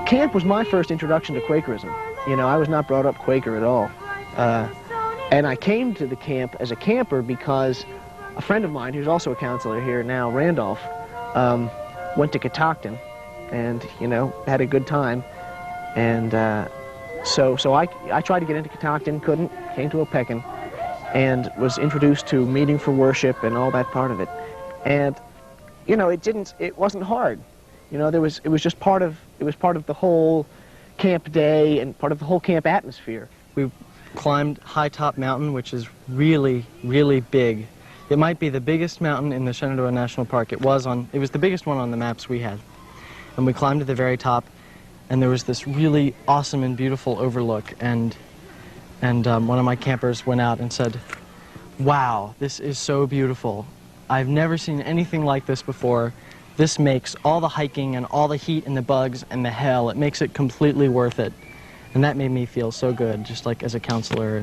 Camp was my first introduction to Quakerism. You know, I was not brought up Quaker at all. And I came to the camp as a camper because a friend of mine, who's also a counselor here now, Randolph, went to Catoctin and, you know, had a good time. And so I tried to get into Catoctin, couldn't, came to Opequon, and was introduced to meeting for worship and all that part of it. And, you know, it wasn't hard. You know, it was just part of the whole camp day and part of the whole camp atmosphere. We climbed High Top Mountain, which is really, really big. It might be the biggest mountain in the Shenandoah National Park. It was the biggest one on the maps we had. And we climbed to the very top, and there was this really awesome and beautiful overlook. And one of my campers went out and said, "Wow, this is so beautiful. I've never seen anything like this before. This makes all the hiking and all the heat and the bugs and the hell, it makes it completely worth it." And that made me feel so good, just like as a counselor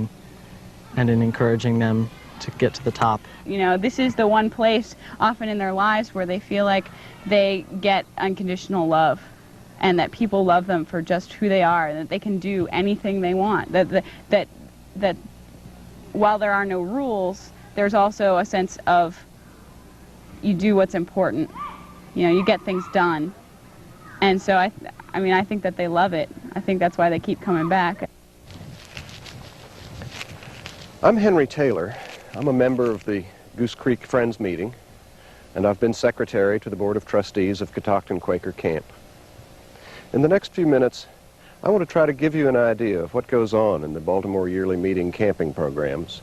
and in encouraging them to get to the top. You know, this is the one place often in their lives where they feel like they get unconditional love and that people love them for just who they are and that they can do anything they want. That while there are no rules, there's also a sense of you do what's important. You know, you get things done. And so I think that they love it. I think that's why they keep coming back. I'm Henry Taylor. I'm a member of the Goose Creek Friends Meeting, and I've been secretary to the Board of Trustees of Catoctin Quaker Camp. In the next few minutes, I want to try to give you an idea of what goes on in the Baltimore Yearly Meeting camping programs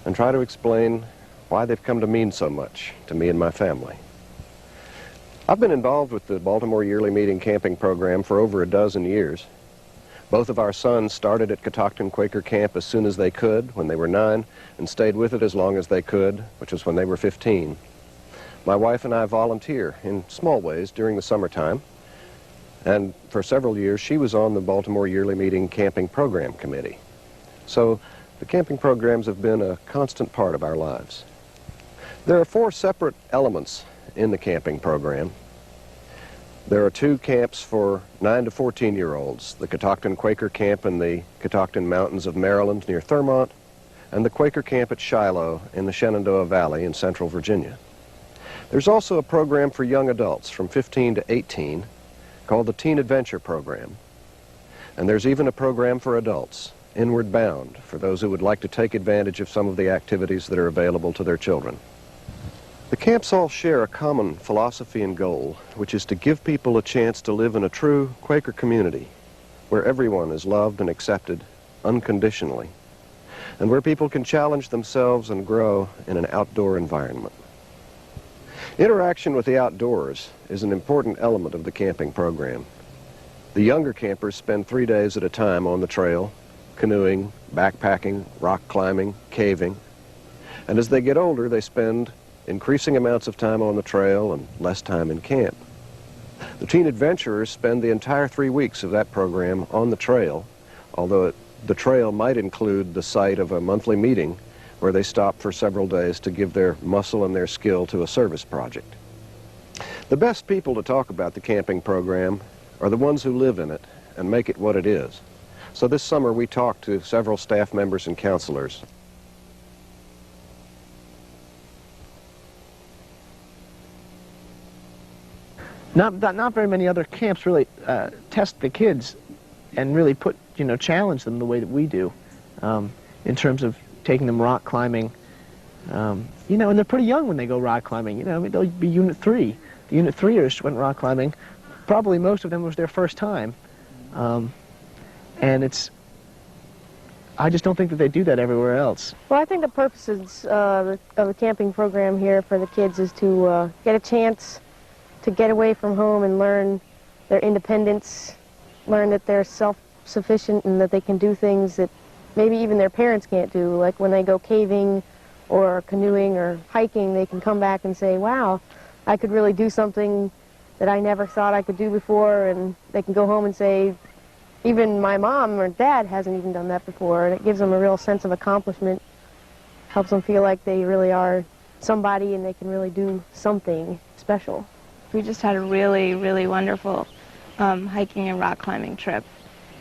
and try to explain why they've come to mean so much to me and my family. I've been involved with the Baltimore Yearly Meeting camping program for over a dozen years. Both of our sons started at Catoctin Quaker Camp as soon as they could, when they were 9, and stayed with it as long as they could, which was when they were 15. My wife and I volunteer in small ways during the summertime, and for several years she was on the Baltimore Yearly Meeting Camping Program Committee. So the camping programs have been a constant part of our lives. There are 4 separate elements in the camping program. There are 2 camps for 9 to 14-year-olds, the Catoctin Quaker Camp in the Catoctin Mountains of Maryland near Thurmont, and the Quaker Camp at Shiloh in the Shenandoah Valley in central Virginia. There's also a program for young adults from 15 to 18 called the Teen Adventure Program. And there's even a program for adults, Inward Bound, for those who would like to take advantage of some of the activities that are available to their children. The camps all share a common philosophy and goal, which is to give people a chance to live in a true Quaker community where everyone is loved and accepted unconditionally, and where people can challenge themselves and grow in an outdoor environment. Interaction with the outdoors is an important element of the camping program. The younger campers spend 3 days at a time on the trail, canoeing, backpacking, rock climbing, caving, and as they get older, they spend increasing amounts of time on the trail and less time in camp. The teen adventurers spend the entire 3 weeks of that program on the trail, although the trail might include the site of a monthly meeting where they stop for several days to give their muscle and their skill to a service project. The best people to talk about the camping program are the ones who live in it and make it what it is. So this summer we talked to several staff members and counselors. Not very many other camps really test the kids and really challenge them the way that we do in terms of taking them rock climbing. And they're pretty young when they go rock climbing. They'll be Unit 3. The Unit 3ers went rock climbing. Probably most of them was their first time. And I just don't think that they do that everywhere else. Well, I think the purposes of the camping program here for the kids is to get a chance to get away from home and learn their independence, learn that they're self-sufficient and that they can do things that maybe even their parents can't do. Like when they go caving or canoeing or hiking, they can come back and say, wow, I could really do something that I never thought I could do before, and they can go home and say, even my mom or dad hasn't even done that before, and it gives them a real sense of accomplishment, helps them feel like they really are somebody and they can really do something special. We just had a really, really wonderful hiking and rock climbing trip,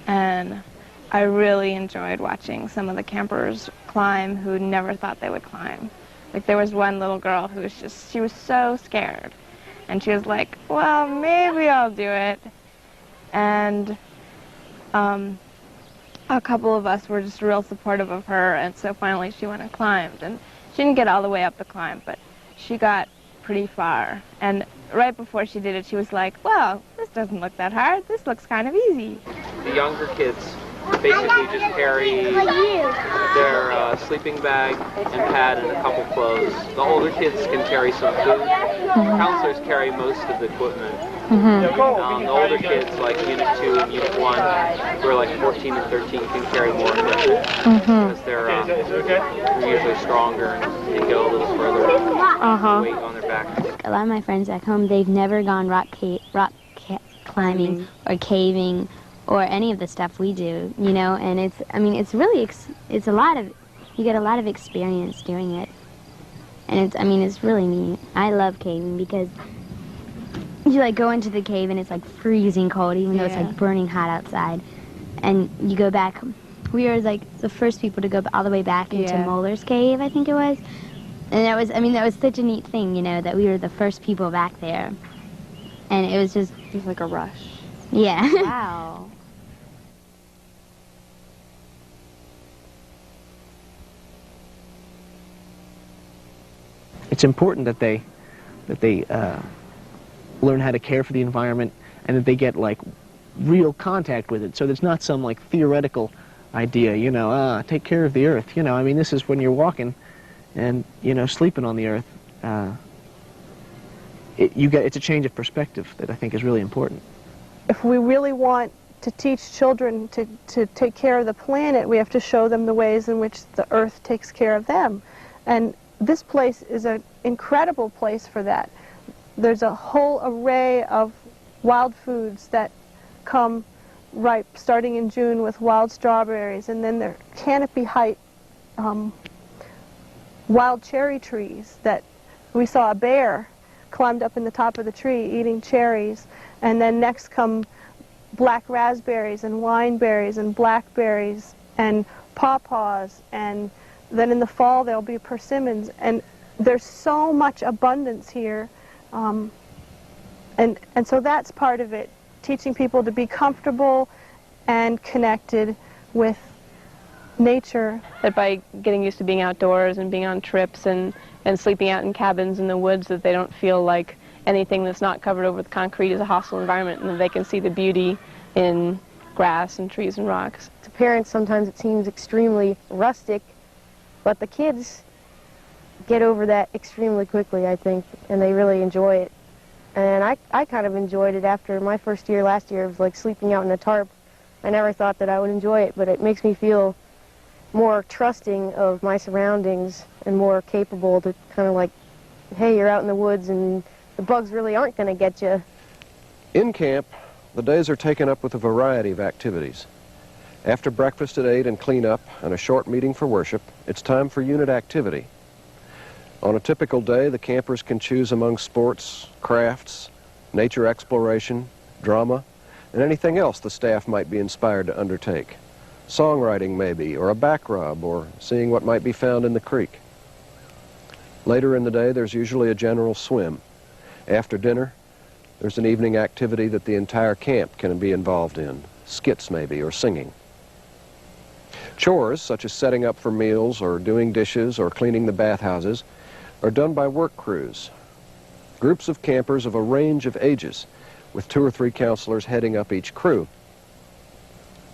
and I really enjoyed watching some of the campers climb who never thought they would climb. Like, there was one little girl who was just, she was so scared, and she was like, well, maybe I'll do it. And a couple of us were just real supportive of her, and so finally she went and climbed. And she didn't get all the way up the climb, but she got pretty far. And right before she did it, she was like, well, this doesn't look that hard. This looks kind of easy. The younger kids basically just carry their sleeping bag and pad and a couple clothes. The older kids can carry some food. Counselors carry most of the equipment. The older kids, like Unit 2 and Unit 1, who are like 14 and 13, can carry more equipment because they're usually stronger and they go a little further weight on their back. A lot of my friends back home, they've never gone rock climbing or caving or any of the stuff we do, you know, and it's, I mean, it's really, it's a lot of, you get a lot of experience doing it. And it's, I mean, it's really neat. I love caving because you like go into the cave and it's like freezing cold, even though it's like burning hot outside. And you go back, we were like the first people to go all the way back into Muller's Cave, I think it was. And that was, I mean, that was such a neat thing, you know, that we were the first people back there. And it was just... It was like a rush. Yeah. Wow. It's important that they learn how to care for the environment and that they get like real contact with it, so that it's not some like theoretical idea, you know, take care of the earth, you know. I mean, this is when you're walking and, you know, sleeping on the earth. It's a change of perspective that I think is really important. If we really want to teach children to take care of the planet, we have to show them the ways in which the earth takes care of them. And this place is an incredible place for that. There's a whole array of wild foods that come ripe starting in June with wild strawberries, and then there are canopy height wild cherry trees that we saw a bear climbed up in the top of the tree eating cherries, and then next come black raspberries and wineberries and blackberries and pawpaws, and then in the fall there'll be persimmons, and there's so much abundance here, and so that's part of it, teaching people to be comfortable and connected with nature. That by getting used to being outdoors and being on trips and sleeping out in cabins in the woods, that they don't feel like anything that's not covered over with concrete is a hostile environment, and that they can see the beauty in grass and trees and rocks. To parents, sometimes it seems extremely rustic, but the kids get over that extremely quickly, I think, and they really enjoy it. And I kind of enjoyed it after my first year last year. It was like sleeping out in a tarp. I never thought that I would enjoy it, but it makes me feel more trusting of my surroundings and more capable to kind of like, hey, you're out in the woods and the bugs really aren't going to get you. In camp, the days are taken up with a variety of activities. After breakfast at 8 and cleanup and a short meeting for worship, it's time for unit activity. On a typical day, the campers can choose among sports, crafts, nature exploration, drama, and anything else the staff might be inspired to undertake. Songwriting maybe, or a back rub, or seeing what might be found in the creek. Later in the day, there's usually a general swim. After dinner, there's an evening activity that the entire camp can be involved in, skits maybe, or singing. Chores, such as setting up for meals, or doing dishes, or cleaning the bathhouses, are done by work crews. Groups of campers of a range of ages, with 2 or 3 counselors heading up each crew.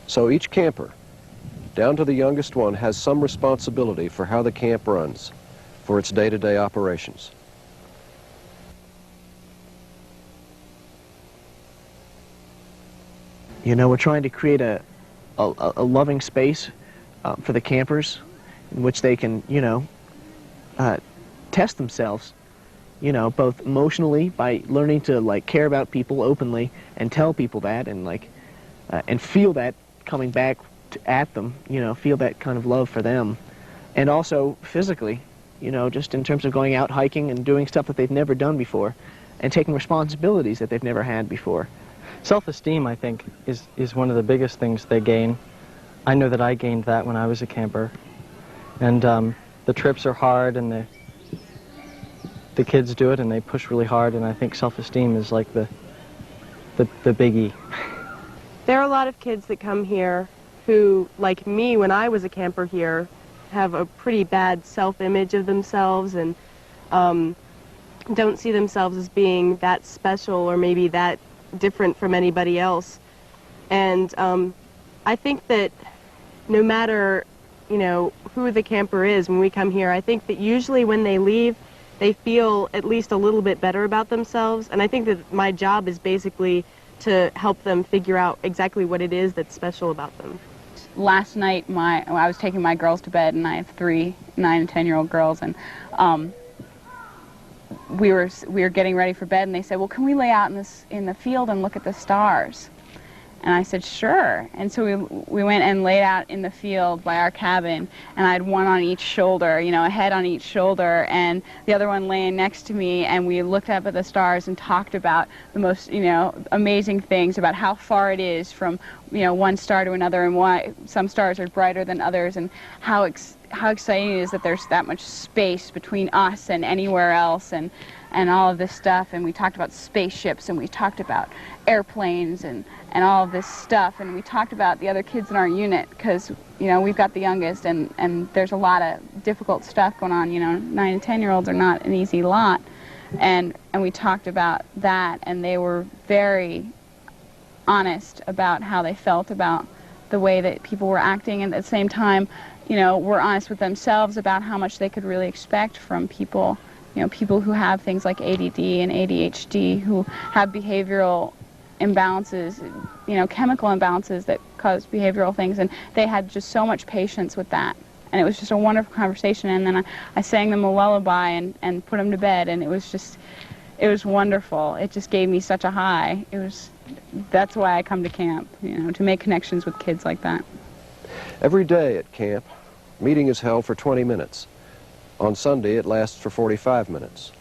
So each camper, down to the youngest one, has some responsibility for how the camp runs, for its day-to-day operations. You know, we're trying to create a loving space for the campers in which they can, you know, test themselves, you know, both emotionally by learning to like care about people openly and tell people that, and like and feel that coming back at them, you know, feel that kind of love for them, and also physically, you know, just in terms of going out hiking and doing stuff that they've never done before and taking responsibilities that they've never had before. Self-esteem, I think, is one of the biggest things they gain. I know that I gained that when I was a camper. And the trips are hard, and the kids do it, and they push really hard, and I think self-esteem is like the biggie. There are a lot of kids that come here who, like me when I was a camper here, have a pretty bad self-image of themselves and don't see themselves as being that special or maybe that different from anybody else. And I think that no matter, you know, who the camper is when we come here, I think that usually when they leave, they feel at least a little bit better about themselves. And I think that my job is basically to help them figure out exactly what it is that's special about them. Last night, I was taking my girls to bed, and I have 3 9 and 10-year-old girls, and we were getting ready for bed, and they said, "Well, can we lay out in the field and look at the stars?" And I said, "Sure." And so we went and laid out in the field by our cabin, and I had one on each shoulder, you know, a head on each shoulder, and the other one laying next to me, and we looked up at the stars and talked about the most, you know, amazing things about how far it is from, you know, one star to another, and why some stars are brighter than others, and how exciting it is that there's that much space between us and anywhere else, and all of this stuff. And we talked about spaceships, and we talked about airplanes, and all of this stuff, and we talked about the other kids in our unit, because, you know, we've got the youngest, and there's a lot of difficult stuff going on. You know, 9 and 10-year-olds are not an easy lot, and we talked about that, and they were very honest about how they felt about the way that people were acting, and at the same time, you know, were honest with themselves about how much they could really expect from people, you know, people who have things like ADD and ADHD, who have behavioral imbalances, you know, chemical imbalances that cause behavioral things, and they had just so much patience with that. And it was just a wonderful conversation, and then I sang them a lullaby and put them to bed, and it was wonderful. It just gave me such a high. That's why I come to camp, you know, to make connections with kids like that. Every day at camp, meeting is held for 20 minutes. On Sunday, it lasts for 45 minutes.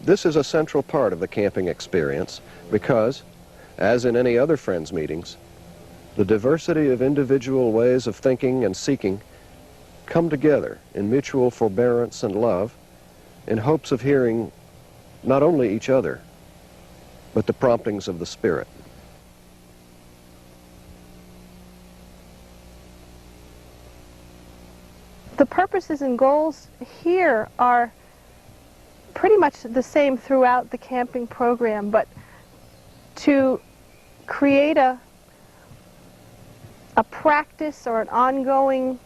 This is a central part of the camping experience because, as in any other friends meetings, the diversity of individual ways of thinking and seeking come together in mutual forbearance and love in hopes of hearing not only each other, but the promptings of the Spirit. The purposes and goals here are pretty much the same throughout the camping program, but to create a practice or an ongoing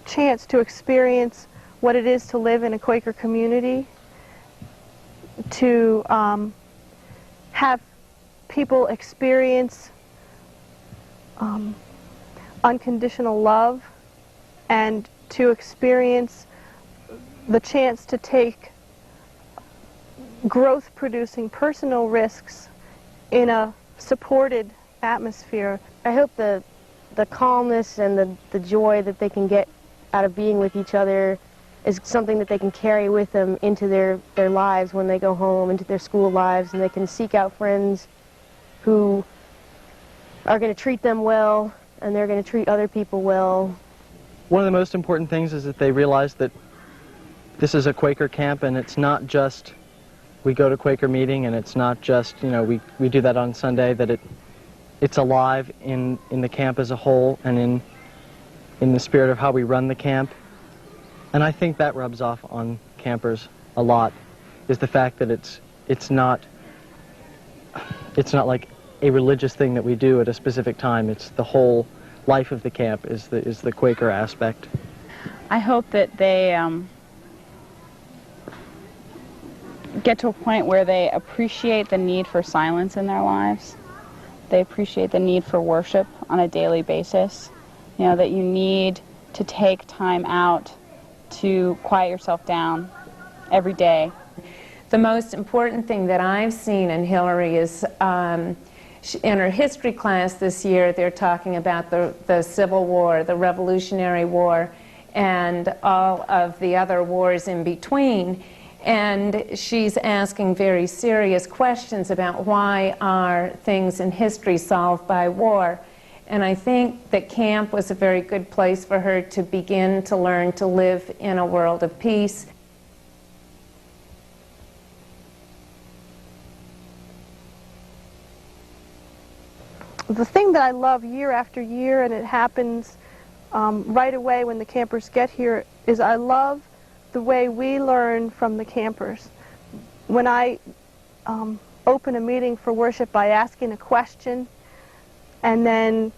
chance to experience what it is to live in a Quaker community, to have people experience unconditional love, and to experience the chance to take growth-producing personal risks in a supported atmosphere. I hope the calmness and the joy that they can get out of being with each other is something that they can carry with them into their lives when they go home, into their school lives, and they can seek out friends who are going to treat them well, and they're going to treat other people well. One of the most important things is that they realize that this is a Quaker camp, and it's not just we go to Quaker meeting, and it's not just, you know, we do that on Sunday, that it's alive in the camp as a whole, and in the spirit of how we run the camp. And I think that rubs off on campers a lot, is the fact that it's not like a religious thing that we do at a specific time. It's the whole life of the camp is the Quaker aspect. I hope that they get to a point where they appreciate the need for silence in their lives. They appreciate the need for worship on a daily basis. You know, that you need to take time out to quiet yourself down every day. The most important thing that I've seen in Hillary is in her history class this year, they're talking about the Civil War, the Revolutionary War, and all of the other wars in between. And she's asking very serious questions about why are things in history solved by war. And I think that camp was a very good place for her to begin to learn to live in a world of peace. The thing that I love year after year, and it happens right away when the campers get here, is I love the way we learn from the campers. When I open a meeting for worship by asking a question, and then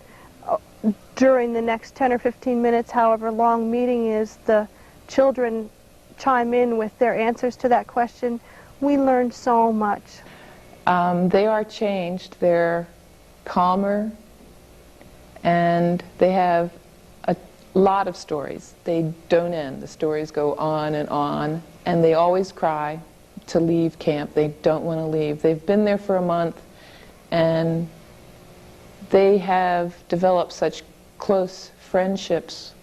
during the next 10 or 15 minutes, however long meeting is, the children chime in with their answers to that question, we learn so much. They are changed. They're calmer, and they have a lot of stories. They don't end. The stories go on, and they always cry to leave camp. They don't want to leave. They've been there for a month, and they have developed such close friendships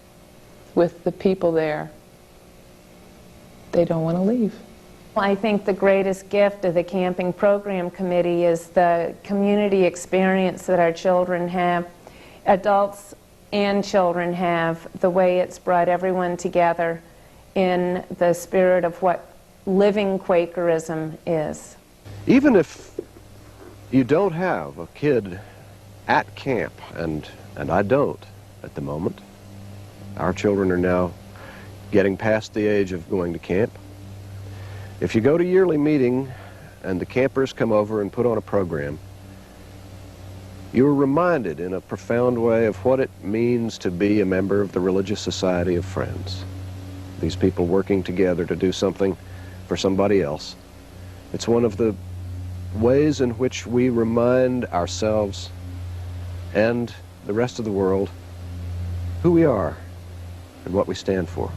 with the people there. They don't want to leave. I think the greatest gift of the Camping Program Committee is the community experience that our children have, adults and children have, the way it's brought everyone together in the spirit of what living Quakerism is. Even if you don't have a kid at camp, and I don't at the moment, our children are now getting past the age of going to camp. If you go to yearly meeting and the campers come over and put on a program, you're reminded in a profound way of what it means to be a member of the Religious Society of Friends. These people working together to do something for somebody else. It's one of the ways in which we remind ourselves and the rest of the world who we are and what we stand for.